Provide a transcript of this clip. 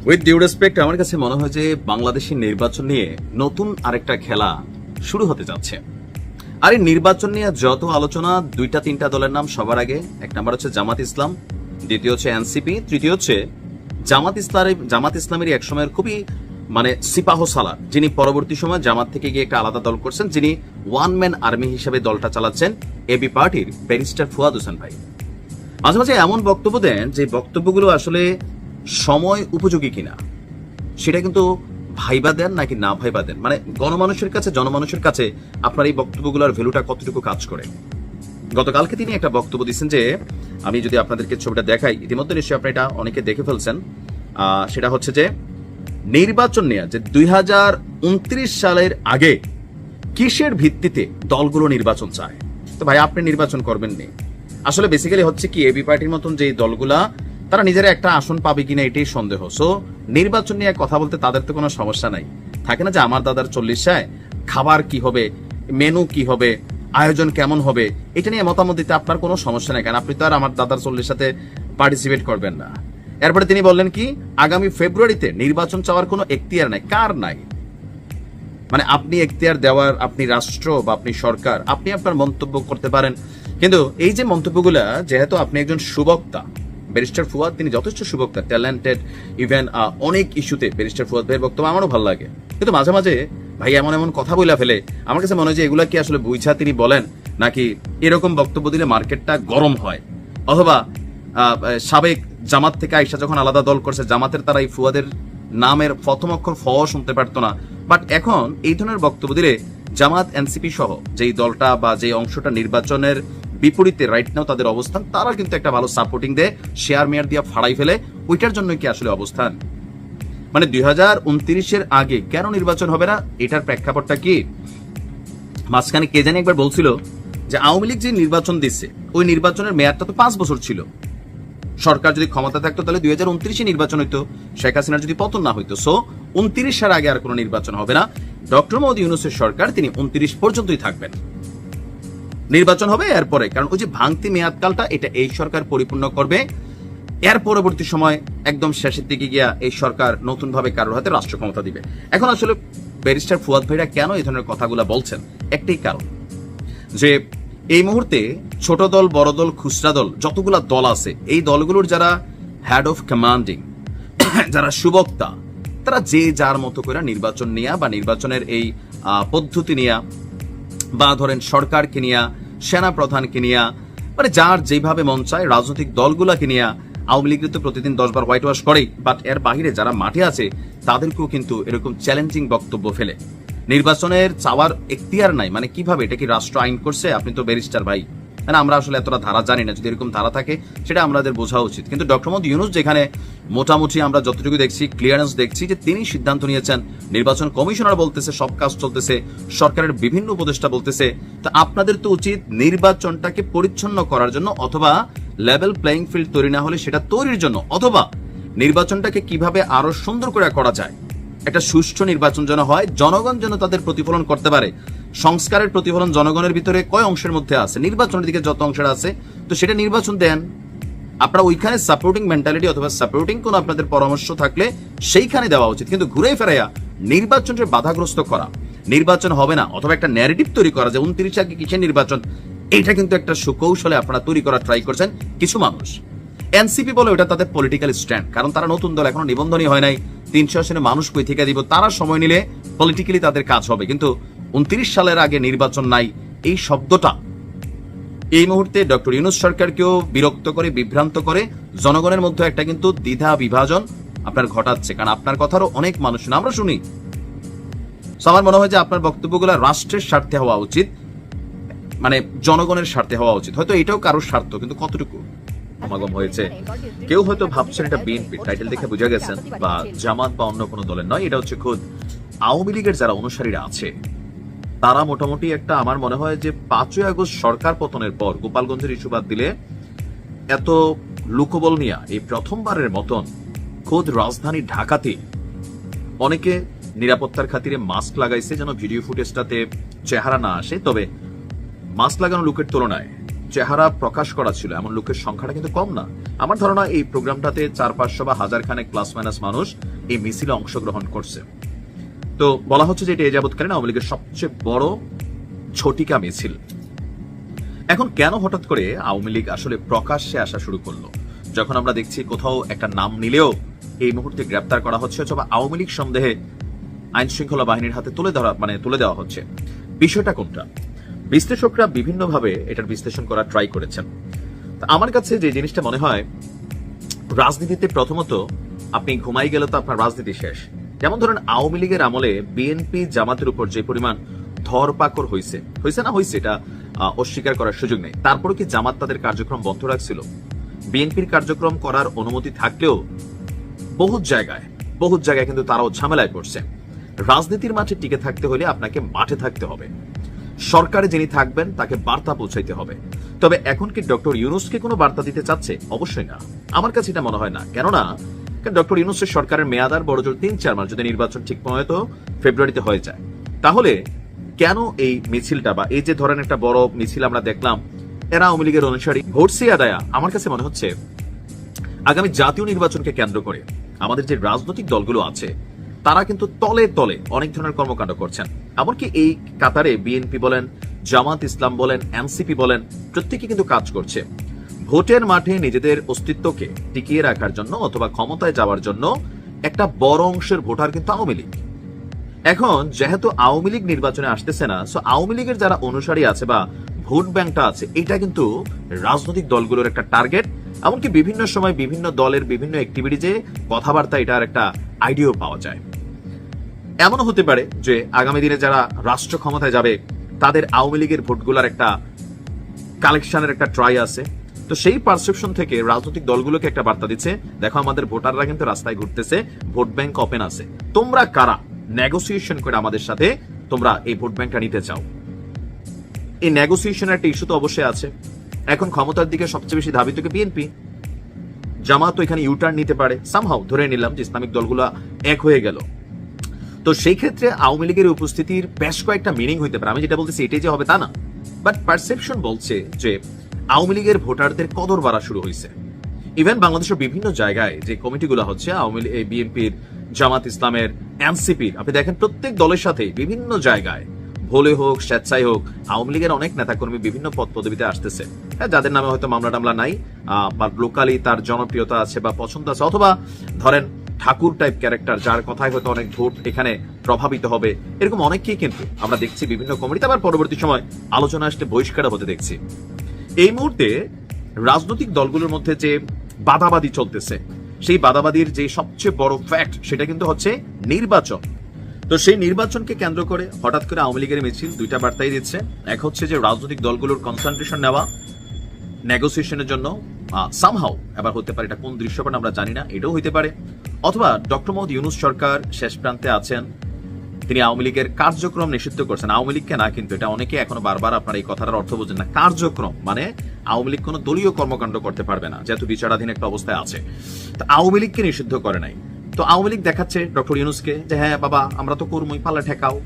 With due respect, আমার কাছে মনে হয় যে বাংলাদেশের নির্বাচন নিয়ে নতুন আরেকটা খেলা শুরু হতে যাচ্ছে। আর এই নির্বাচন নিয়ে যত আলোচনা, দুইটা তিনটা দলের নাম সবার আগে। এক নাম্বার হচ্ছে জামাত ইসলাম, দ্বিতীয় হচ্ছে এনসিপি, তৃতীয় হচ্ছে জামাত ইসলামের এক সময়ের খুবই সিপাহ সালার, যিনি পরবর্তী সময় জামাত থেকে গিয়ে একটা আলাদা দল করছেন, যিনি ওয়ান ম্যান আর্মি হিসেবে দলটা চালাচ্ছেন, এবি পার্টির ব্যারিস্টার ফুয়াদ হোসেন ভাই। মাঝে মাঝে এমন বক্তব্য দেন যে বক্তব্যগুলো আসলে সময় উপযোগী কিনা সেটা কিন্তু ভাইবা দেন নাকি না ভাইবা দেন, গণমানুষের কাছে, জনমানুষের কাছে আপনার এই বক্তব্যগুলোর ভ্যালুটা কতটুকু কাজ করে। গতকালকে তিনি একটা বক্তব্য দিচ্ছেন, যে আমি যদি আপনাদেরকে ছবিটা দেখাই, ইতিমধ্যে নিশ্চয়ই আপনি এটা অনেকে দেখে ফেলছেন। সেটা হচ্ছে যে নির্বাচন নিয়ে যে 2029 সালের আগে কিসের ভিত্তিতে দলগুলো নির্বাচন চায়। তো ভাই, আপনি নির্বাচন করবেন নি। আসলে বেসিক্যালি হচ্ছে কি, এবি পার্টির মতন যে দলগুলা, তারা নিজেরা একটা আসন পাবে কিনা এটাই সন্দেহ। সো নির্বাচন নিয়ে কথা বলতে তাদের তো কোনো সমস্যা নাই। থাকে না যে আমার দাদার 40 খাবার কি হবে, মেনু কি হবে, আয়োজন কেমন হবে, এটা নিয়ে মতামত দিতে আপনার কোনো সমস্যা নাই, কারণ আপনি তো আর আমার দাদার 40 পার্টিসিপেট করবেন না। এরপরে তিনি বললেন কি, আগামী ফেব্রুয়ারিতে নির্বাচন চাওয়ার কোনো এখতিয়ার নাই। কার নাই? আপনি এখতিয়ার দেওয়ার, আপনি রাষ্ট্র বা আপনি সরকার, আপনি আপনার মন্তব্য করতে পারেন, কিন্তু এই যে মন্তব্যগুলা, যেহেতু আপনি একজন সুবক্তা, ব্যারিস্টার ফুয়াদ তিনি যথেষ্ট সুবক্তা, ট্যালেন্টেড, ইভেন অনেক ইস্যুতে ব্যারিস্টার ফুয়াদ ভাইয়ের বক্তব্য আমারও ভালো লাগে, কিন্তু মাঝে মাঝে ভাই এমন এমন কথা বইলা ফেলে, আমার কাছে মনে হয় যে এগুলা কি আসলে বুঝা তিনি বলেন, নাকি এরকম বক্তব্য দিলে মার্কেটটা গরম হয়, অথবা সাবেক জামাত থেকে আইসা যখন আলাদা দল করছে জামাতের, তারা এই ফুয়াদের নামের প্রথম অক্ষর ফ শুনতে পারতো না, বাট এখন এই ধরনের বক্তব্য দিলে জামাত, এনসিপি সহ যেই দলটা বা যে অংশটা নির্বাচনের বিপরীতে রাইট নাও তাদের অবস্থান, তারা কিন্তু একটা ভালো সাপোর্টিং দেয়, শেয়ার মেয়ার দিয়ে ফাড়াই ফেলে। ওইটার জন্য কি আসলে অবস্থান? 2029 আগে কেন নির্বাচন হবে না, এটার প্রেক্ষাপটটা কি? মাঝখানে কে জানি একবার বলছিল যে আওয়ামী লীগ যে নির্বাচন দিচ্ছে, ওই নির্বাচনের মেয়াদটা তো 5 বছর ছিল। সরকার যদি ক্ষমতা থাকতো তাহলে 2029 নির্বাচন হইতো, শেখ হাসিনার যদি পতন না হইতো। সো 29 আগে আর কোনো নির্বাচন হবে না। ডক্টর মোহাম্মদ ইউনূসের সরকার, তিনি 29 পর্যন্তই থাকবেন। নির্বাচন হবে এরপরে, কারণ ওই যে ভাঙতি মেয়াদকালটা, এটা এই সরকার পরিপূর্ণ করবে। এর পরবর্তী সময় একদম শেষের দিকে গিয়া এই সরকার নতুন ভাবে কারোর হাতে রাষ্ট্র ক্ষমতা দিবে। এখন আসলে ব্যারিস্টার ফুয়াদ ভাইরা কেন এই ধরনের কথাগুলো বলছেন, একটাই কারণ, যে এই মুহূর্তে ছোট দল, বড় দল, খুচরা দল, যতগুলা দল আছে, এই দলগুলোর যারা হেড অফ কমান্ডিং, যারা সুবক্তা, তারা যে যার মতো করে নির্বাচন নিয়া বা নির্বাচনের এই পদ্ধতি নিয়া, বা ধরেন সরকারকে নিয়া, সেনা প্রধানকে নিয়া, যার যেভাবে মন চায়, রাজনৈতিক দলগুলাকে নিয়া, আওয়ামী লীগ তো প্রতিদিন 10 বার হোয়াইট ওয়াশ করেই, বাট এর বাহিরে যারা মাঠে আছে তাদেরকেও কিন্তু এরকম চ্যালেঞ্জিং বক্তব্য ফেলে। নির্বাচনের চাওয়ার এখতিয়ার নাই, কিভাবে? এটা কি রাষ্ট্র আইন করছে? আপনি তো ব্যারিস্টার ভাই, আমরা আসলে এতটা ধারা জানি না, যদি এরকম ধারা থাকে সেটা আমাদের বোঝা উচিত। কিন্তু ডক্টর মোহাম্মদ ইউনূস যেখানে মোটামুটি আমরা যতটুকু দেখছি, ক্লিয়ারেন্স দেখছি, যে তিনি সিদ্ধান্ত নিয়েছেন, নির্বাচন কমিশনার বলতেছে সব কাজ চলতেছে, সরকারের বিভিন্ন উপদেষ্টা বলতেছে, তা আপনাদের তো উচিত নির্বাচনটাকে পরিচ্ছন্ন করার জন্য, অথবা লেভেল প্লেইং ফিল্ড তৈরি না হলে সেটা তৈরির জন্য, অথবা নির্বাচনটাকে কিভাবে আরো সুন্দর করে করা যায়, একটা সুষ্ঠু নির্বাচন যেন হয়, জনগণ যেন তাদের প্রতিফলন করতে পারে। সংস্কারের প্রতিফলন জনগণের ভিতরে কয় অংশের মধ্যে আছে, নির্বাচনের দিকে যত অংশের আছে, তো সেটা নির্বাচন দেন। আপনারা ওইখানে সাপোর্টিং মেন্টালিটি অথবা সাপোর্টিং কোন আপনাদের পরামর্শ থাকলে সেইখানে দেওয়া উচিত, কিন্তু ঘুরে ফেরাইয়া নির্বাচনকে বাধাগ্রস্ত করা, নির্বাচন হবে না, অথবা একটা ন্যারেটিভ তৈরি করা যে 29 আগে কিসের নির্বাচন, এইটা কিন্তু একটা সুকৌশলে আপনারা তৈরি করার ট্রাই করছেন কিছু মানুষ। এনসিপি বলে ওটা তাদের পলিটিক্যাল স্ট্যান্ড, কারণ তারা নতুন দল, এখনো নিবন্ধনই হয় নাই, 300 আসনে মানুষ কই থেকে দিব, তারা সময় নিলে পলিটিক্যালি তাদের কাজ হবে, কিন্তু 29 সালের আগে নির্বাচন নাই, এই শব্দটা এই মুহূর্তে ডক্টর ইউনূস সরকারকেও বিরক্ত করে, বিভ্রান্ত করে, জনগণের মধ্যে একটা কিন্তু দ্বিধা বিভাজন আপনার ঘটাচ্ছে, কারণ আপনার কথারও অনেক মানুষ আমরা শুনি। আমার মনে হয় যে আপনার বক্তব্যগুলো রাষ্ট্রের স্বার্থে হওয়া উচিত, জনগণের স্বার্থে হওয়া উচিত। হয়তো এটাও কারোর স্বার্থ, কিন্তু কতটুকু সমাগম হয়েছে। কেউ হয়তো ভাবছেন এটা বিএনপি, টাইটেল দেখে বুঝা গেছেন, বা জামাত বা অন্য কোনো দলের নয়, এটা হচ্ছে খোদ আওয়ামী লীগের যারা অনুসারীরা আছে, তারা মোটামুটি একটা, আমার মনে হয় যে 5ই আগস্ট সরকার পতনের পর গোপালগঞ্জের ইস্যু বাদ দিলে এত লুকোবল নিয়ে এই প্রথমবারের মতন খোদ রাজধানী ঢাকাতে অনেকে নিরাপত্তার খাতিরে মাস্ক লাগাইছে, যেন ভিডিও ফুটেজটাতে চেহারা না আসে। তবে মাস্ক লাগানো লোকের তুলনায় চেহারা প্রকাশ করা ছিল এমন লোকের সংখ্যাটা কিন্তু কম না। আমার ধারণা এই প্রোগ্রামটাতে 400-500 বা 1000 খানেক প্লাস মাইনাস মানুষ এই মিছিলে অংশগ্রহণ করছে। তো বলা হচ্ছে যে এটা এ যাবৎকালীন আওয়ামী লীগের সবচেয়ে বড় ঝটিকা মিছিল। এখন কেন হঠাৎ করে আওয়ামী লীগ আসলে প্রকাশ্যে আসা শুরু করলো? যখন আমরা দেখছি কোথাও একটা নাম নিলেও এই মুহূর্তে গ্রেপ্তার করা হচ্ছে অথবা আওয়ামী লীগ সন্দেহে আইন শৃঙ্খলা বাহিনীর হাতে তুলে দেওয়া হচ্ছে, বিষয়টা কোনটা? বিশ্লেষকরা বিভিন্নভাবে এটার বিশ্লেষণ করার ট্রাই করেছেন। আমার কাছে যে জিনিসটা মনে হয়, রাজনীতিতে প্রথমত আপনি ঘুমাই গেলে তো আপনার রাজনীতি শেষ। যেমন ধরেন আওয়ামী লীগের আমলে বিএনপি জামাতের উপর যে পরিমাণ ধরপাকড় হয়েছে এটা অস্বীকার করার সুযোগ নেই। তারপরে কি জামাত তাদের কার্যক্রম বন্ধ রাখছিল? বিএনপির কার্যক্রম করার অনুমতি থাকলেও বহু জায়গায় কিন্তু তারাও ঝামেলায় পড়ছে। রাজনীতির মাঠে টিকে থাকতে হলে আপনাকে মাঠে থাকতে হবে, সরকারে যিনি থাকবেন তাকে বার্তা পৌঁছাইতে হবে। তবে এখন কি ডক্টর ইউনূসকে কোনো বার্তা দিতে চাচ্ছে? অবশ্যই না, আমার কাছে এটা মনে হয় না। কেননা ডক্টর ইউনূসের সরকারের মেয়াদ আর বড়জোর 3-4 মাস, যদি নির্বাচন ঠিক মতো ফেব্রুয়ারিতে হয়ে যায়, তাহলে কেন এই মিছিলটা বা এই যে ধরেন একটা বড় মিছিল আমরা দেখলাম, এরা আওয়ামী লীগের অনুসারী ভোট সি আদায়া। আমার কাছে মনে হচ্ছে আগামী জাতীয় নির্বাচনকে কেন্দ্র করে আমাদের যে রাজনৈতিক দলগুলো আছে তারা কিন্তু তলে তলে অনেক ধরনের কর্মকাণ্ড করছেন। এমনকি এই কাতারে বিএনপি বলেন, জামাত ইসলাম বলেন, এনসিপি বলেন, প্রত্যেকে কিন্তু কাজ করছে ভোটের মাঠে নিজেদের অস্তিত্বকে টিকিয়ে রাখার জন্য অথবা ক্ষমতায় যাওয়ার জন্য। একটা বড় অংশের ভোটার কিন্তু আওয়ামী লীগ। এখন যেহেতু আওয়ামী লীগ নির্বাচনে আসতেছে না, সো আওয়ামী লীগের যারা অনুসারী আছে বা ভোট ব্যাংকটা আছে, এটা কিন্তু রাজনৈতিক দলগুলোর একটা টার্গেট। এমনকি বিভিন্ন সময় বিভিন্ন দলের বিভিন্ন অ্যাক্টিভিটিজে কথাবার্তা এটার একটা আইডিয়া পাওয়া যায়। এমনও হতে পারে যে আগামী দিনে যারা রাষ্ট্র ক্ষমতায় যাবে তাদের আওয়ামী লীগের ভোটগুলোর একটা কালেকশনের একটা ট্রাই আছে। তো সেই পারসেপশন থেকে রাজনৈতিক দলগুলোকে একটা বার্তা দিচ্ছে, দেখো আমাদের ভোটাররা কিন্তু রাস্তায় ঘুরতেছে, ভোট ব্যাংক ওপেন আছে, তোমরা কারা নেগোসিয়েশন করে আমাদের সাথে তোমরা এই ভোট ব্যাংকটা নিতে চাও। এই নেগোসিয়েশনের একটা ইস্যু তো অবশ্যই আছে। এখন ক্ষমতার দিকে সবচেয়ে বেশি ধাবিত কি বিএনপি। জামাত তো এখানে ইউটার্ন নিতে পারে, সামহাও ধরে নিলাম যে ইসলামিক দলগুলো এক হয়ে গেল। তো সেই ক্ষেত্রে আওয়ামী লীগের উপস্থিতির বেশ কয়েকটা মিনিং হইতে পারে। আমি যেটা বলতেছি এটাই যে হবে তা না, বাট পারসেপশন বলছে যে আওয়ামী লীগের ভোটারদের কদর বাড়া শুরু হয়েছে। ইভেন বাংলাদেশের বিভিন্ন জায়গায় যে কমিটিগুলো হচ্ছে আওয়ামী লীগ, বিএনপির, জামাত ইসলামের, এনসিপির, আপনি দেখেন প্রত্যেক দলের সাথে বিভিন্ন জায়গায় ভোলে হোক স্বেচ্ছায় হোক আওয়ামী লীগের অনেক নেতাকর্মী বিভিন্ন পদ পদবিতে আসতেছে, যাদের নামে হয়তো মামলা টামলা নাই বা লোকালি তার জনপ্রিয়তা আছে বা পছন্দ আছে, অথবা ধরেন ঠাকুর টাইপ ক্যারেক্টার যার কথায় হয়তো অনেক ভোট এখানে প্রভাবিত হবে, এরকম অনেককেই কিন্তু আমরা দেখছি বিভিন্ন কমিটিতে, আবার পরবর্তী সময় আলোচনা আসলে বহিষ্কার হতে দেখছি। এই মুহূর্তে রাজনৈতিক দলগুলোর মধ্যে যে বাদাবাদি চলতেছে, সেই বাদাবাদির যে সবচেয়ে বড় ফ্যাক্ট সেটা কিন্তু হচ্ছে নির্বাচন। তো সেই নির্বাচনকে কেন্দ্র করে হঠাৎ করে আওয়ামী লীগের মিছিল দুইটা বার্তাই দিচ্ছে। এক হচ্ছে যে রাজনৈতিক দলগুলোর কনসেন্ট্রেশন নেওয়া নেগোসিয়েশনের জন্য, সামহাও এবার হতে পারে, এটা কোন দৃশ্যপট আমরা জানি না, এটাও হইতে পারে, অথবা ডক্টর মোহাম্মদ ইউনূস সরকার শেষ প্রান্তে আছেন, তিনি আওয়ামী লীগের কার্যক্রম নিষিদ্ধ করছেন। আওয়ামী লীগকে না, কিন্তু এটা অনেকে এখনো বারবার আপনার এই কথাটার অর্থ বোঝেন না। কার্যক্রম মানে আওয়ামী লীগ কোনো দলীয় কর্মকাণ্ড করতে পারবে না, যেহেতু বিচারাধীন একটা অবস্থায় আছে। তো আওয়ামী লীগকে নিষিদ্ধ করে নাই। তো আওয়ামী লীগ দেখাচ্ছে ডক্টর ইউনূসকে যে হ্যাঁ বাবা আমরা তো কর্মই, পাল্লা ঠেকাও।